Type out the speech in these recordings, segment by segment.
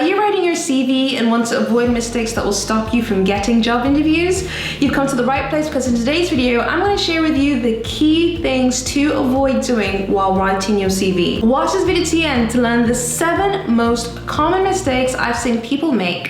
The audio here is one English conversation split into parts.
you writing your CV and want to avoid mistakes that will stop you from getting job interviews? You've come to the right place, because in today's video, I'm going to share with you the key things to avoid doing while writing your CV. Watch this video to the end to learn the 7 most common mistakes I've seen people make.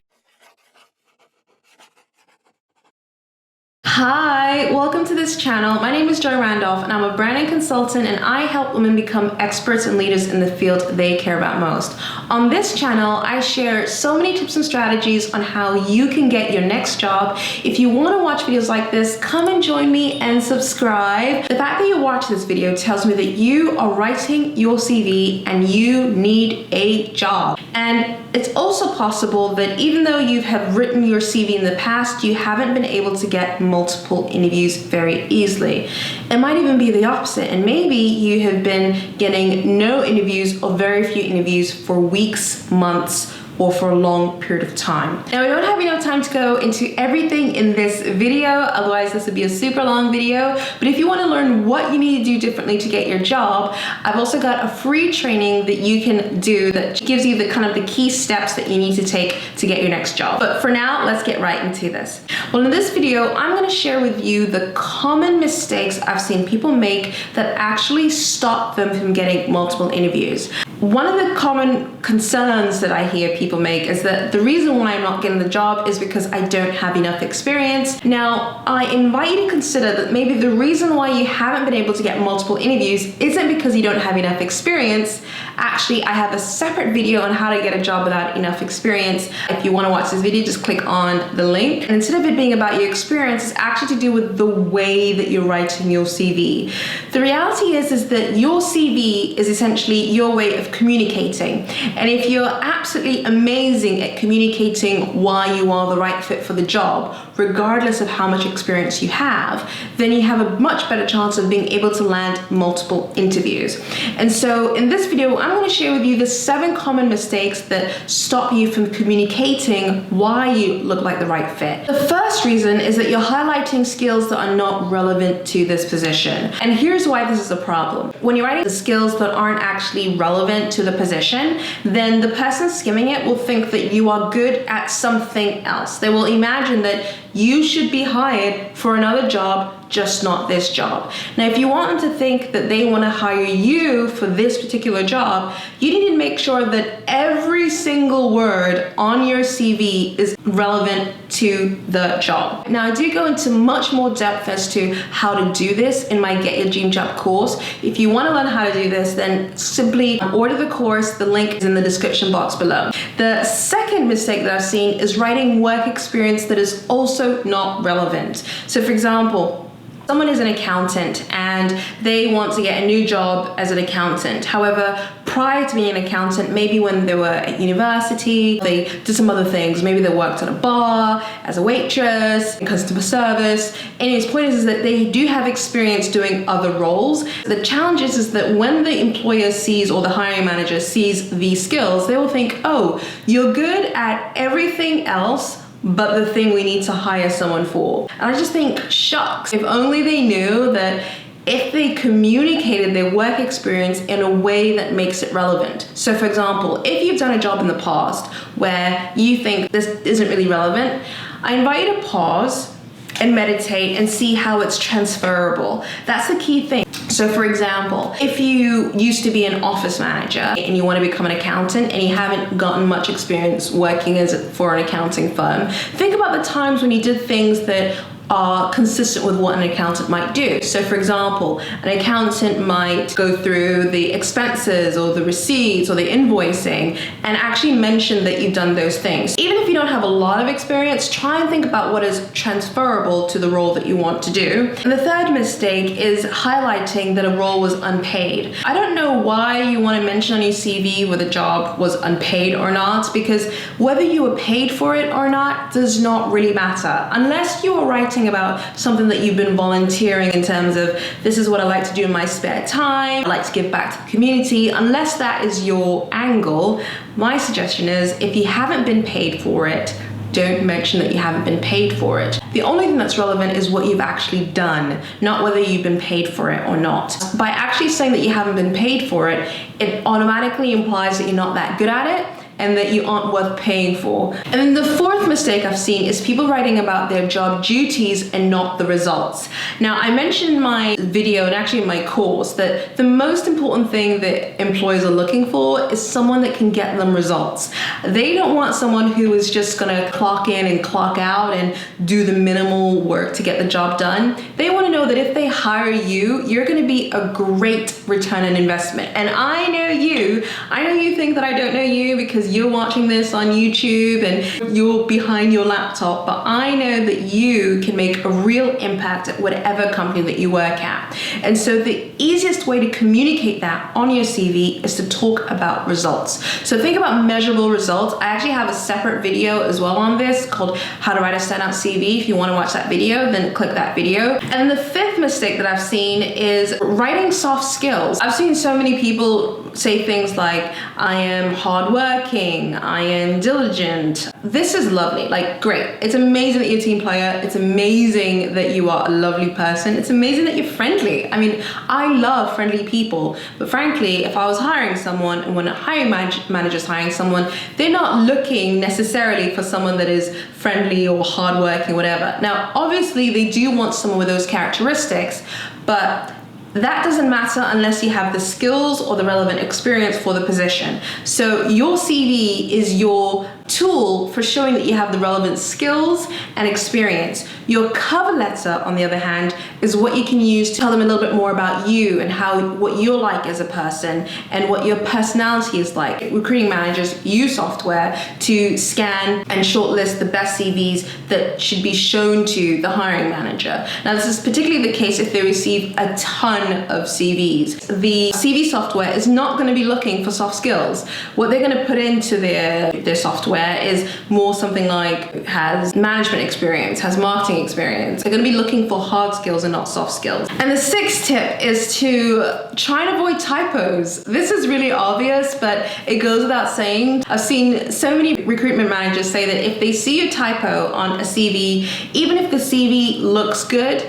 Hi, welcome to this channel. My name is Joy Randolph and I'm a branding consultant, and I help women become experts and leaders in the field they care about most. On this channel, I share so many tips and strategies on how you can get your next job. If you want to watch videos like this, come and join me and subscribe. The fact that you watch this video tells me that you are writing your CV and you need a job. And it's also possible that even though you have written your CV in the past, you haven't been able to get multiple interviews very easily. It might even be the opposite, and maybe you have been getting no interviews or very few interviews for weeks, months, or for a long period of time. Now, we don't have enough time to go into everything in this video, otherwise this would be a super long video. But if you want to learn what you need to do differently to get your job, I've also got a free training that you can do that gives you the kind of the key steps that you need to take to get your next job. But for now, let's get right into this. Well, in this video, I'm going to share with you the common mistakes I've seen people make that actually stop them from getting multiple interviews. One of the common concerns that I hear people make is that the reason why I'm not getting the job is because I don't have enough experience. Now, I invite you to consider that maybe the reason why you haven't been able to get multiple interviews isn't because you don't have enough experience. Actually, I have a separate video on how to get a job without enough experience. If you want to watch this video, just click on the link. And instead of it being about your experience, it's actually to do with the way that you're writing your CV. The reality is that your CV is essentially your way of communicating. And if you're absolutely amazing at communicating why you are the right fit for the job, regardless of how much experience you have, then you have a much better chance of being able to land multiple interviews. And so in this video, I'm going to share with you the 7 common mistakes that stop you from communicating why you look like the right fit. The first reason is that you're highlighting skills that are not relevant to this position. And here's why this is a problem. When you're writing the skills that aren't actually relevant to the position, then the person skimming it will think that you are good at something else. They will imagine that you should be hired for another job, just not this job. Now, if you want them to think that they want to hire you for this particular job, you need to make sure that every single word on your CV is relevant to the job. Now, I do go into much more depth as to how to do this in my Get Your Dream Job course. If you want to learn how to do this, then simply order the course. The link is in the description box below. The second mistake that I've seen is writing work experience that is also not relevant. So for example, someone is an accountant and they want to get a new job as an accountant. However, prior to being an accountant, maybe when they were at university, they did some other things. Maybe they worked at a bar, as a waitress, in customer service. Anyways, point is that they do have experience doing other roles. The challenge is that when the employer sees, or the hiring manager sees these skills, they will think, oh, you're good at everything else but the thing we need to hire someone for. And I just think, shucks, if only they knew that if they communicated their work experience in a way that makes it relevant. So for example, if you've done a job in the past where you think this isn't really relevant, I invite you to pause and meditate and see how it's transferable. That's the key thing. So for example, if you used to be an office manager and you want to become an accountant and you haven't gotten much experience working for an accounting firm, think about the times when you did things that are consistent with what an accountant might do. So for example, an accountant might go through the expenses or the receipts or the invoicing and actually mention that you've done those things. Even if you don't have a lot of experience, try and think about what is transferable to the role that you want to do. And the third mistake is highlighting that a role was unpaid. I don't know why you want to mention on your CV whether the job was unpaid or not, because whether you were paid for it or not does not really matter, unless you are writing about something that you've been volunteering in terms of, this is what I like to do in my spare time, I like to give back to the community. Unless that is your angle, my suggestion is, if you haven't been paid for it, don't mention that you haven't been paid for it. The only thing that's relevant is what you've actually done, not whether you've been paid for it or not. By actually saying that you haven't been paid for it, it automatically implies that you're not that good at it. and that you aren't worth paying for. And then the fourth mistake I've seen is people writing about their job duties and not the results. Now, I mentioned in my video and actually in my course that the most important thing that employers are looking for is someone that can get them results. They don't want someone who is just gonna clock in and clock out and do the minimal work to get the job done. They want to know that if they hire you, you're going to be a great return on investment. And I know you think that I don't know you because you're watching this on YouTube and you're behind your laptop, but I know that you can make a real impact at whatever company that you work at. And so the easiest way to communicate that on your CV is to talk about results. So think about measurable results. I actually have a separate video as well on this called How to Write a Standout CV. If you want to watch that video, then click that video. And the fifth mistake that I've seen is writing soft skills. I've seen so many people say things like, I am hardworking, I am diligent. This is lovely, like great. It's amazing that you're a team player. It's amazing that you are a lovely person. It's amazing that you're friendly. I mean, I love friendly people, but frankly, if I was hiring someone and when a hiring manager's hiring someone, they're not looking necessarily for someone that is friendly or hardworking, whatever. Now, obviously they do want someone with those characteristics, but that doesn't matter unless you have the skills or the relevant experience for the position. So your CV is your tool for showing that you have the relevant skills and experience. Your cover letter, on the other hand, is what you can use to tell them a little bit more about you and what you're like as a person and what your personality is like. Recruiting managers use software to scan and shortlist the best CVs that should be shown to the hiring manager. Now, this is particularly the case if they receive a ton of CVs. The CV software is not going to be looking for soft skills. What they're going to put into their software is more something like has management experience, has marketing experience. They're going to be looking for hard skills and not soft skills. And the sixth tip is to try and avoid typos. This is really obvious, but it goes without saying. I've seen so many recruitment managers say that if they see a typo on a CV, even if the CV looks good,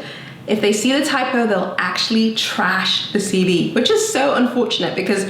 if they see the typo, they'll actually trash the CV, which is so unfortunate because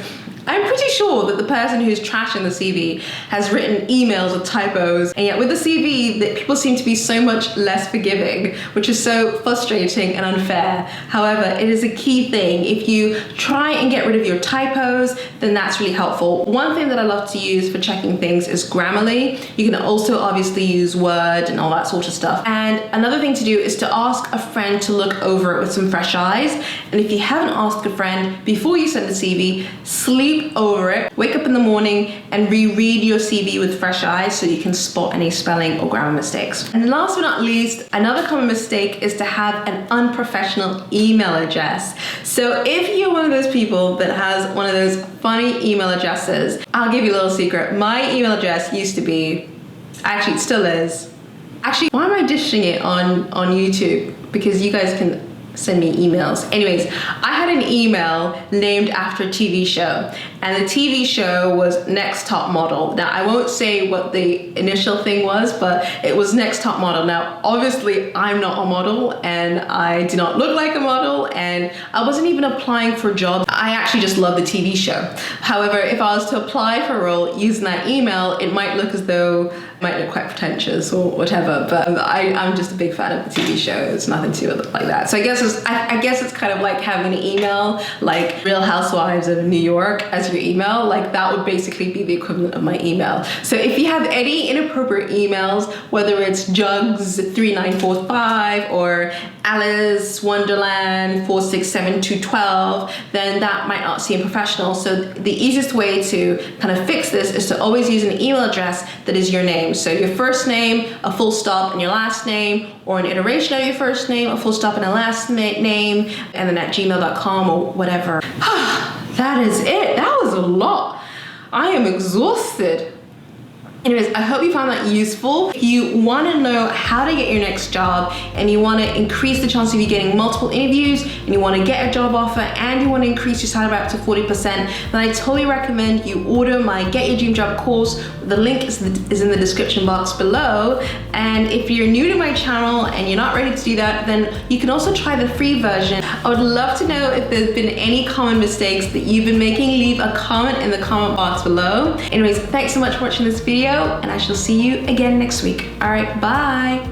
I'm pretty sure that the person who's trashing the CV has written emails with typos, and yet with the CV, that people seem to be so much less forgiving, which is so frustrating and unfair. However, it is a key thing. If you try and get rid of your typos, then that's really helpful. One thing that I love to use for checking things is Grammarly. You can also obviously use Word and all that sort of stuff. And another thing to do is to ask a friend to look over it with some fresh eyes. And if you haven't asked a friend before you send the CV, sleep over it, wake up in the morning and reread your CV with fresh eyes so you can spot any spelling or grammar mistakes. And last but not least, another common mistake is to have an unprofessional email address. So if you're one of those people that has one of those funny email addresses, I'll give you a little secret. My email address used to be, actually it still is. Actually, why am I dishing it on YouTube? Because you guys can send me emails. Anyways, I had an email named after a TV show, and the TV show was Next Top Model. Now, I won't say what the initial thing was, but it was Next Top Model. Now, obviously, I'm not a model, and I do not look like a model, and I wasn't even applying for jobs. I actually just love the TV show. However, if I was to apply for a role using that email, it might look as though it might look quite pretentious or whatever, but I'm just a big fan of the TV show. It's nothing to it like that. So I guess it's kind of like having an email like Real Housewives of New York as your email. Like that would basically be the equivalent of my email. So if you have any inappropriate emails, whether it's Jugs3945 or Alice Wonderland 467212, then that might not seem professional. So the easiest way to kind of fix this is to always use an email address that is your name. So your first name, a full stop, and your last name, or an iteration of your first name, a full stop and a last name, and then at gmail.com or whatever. That is it. That was a lot. I am exhausted. Anyways, I hope you found that useful. If you want to know how to get your next job and you want to increase the chance of you getting multiple interviews and you want to get a job offer and you want to increase your salary up to 40%, then I totally recommend you order my Get Your Dream Job course. The link is in the description box below. And if you're new to my channel and you're not ready to do that, then you can also try the free version. I would love to know if there's been any common mistakes that you've been making. Leave a comment in the comment box below. Anyways, thanks so much for watching this video, and I shall see you again next week. All right, bye.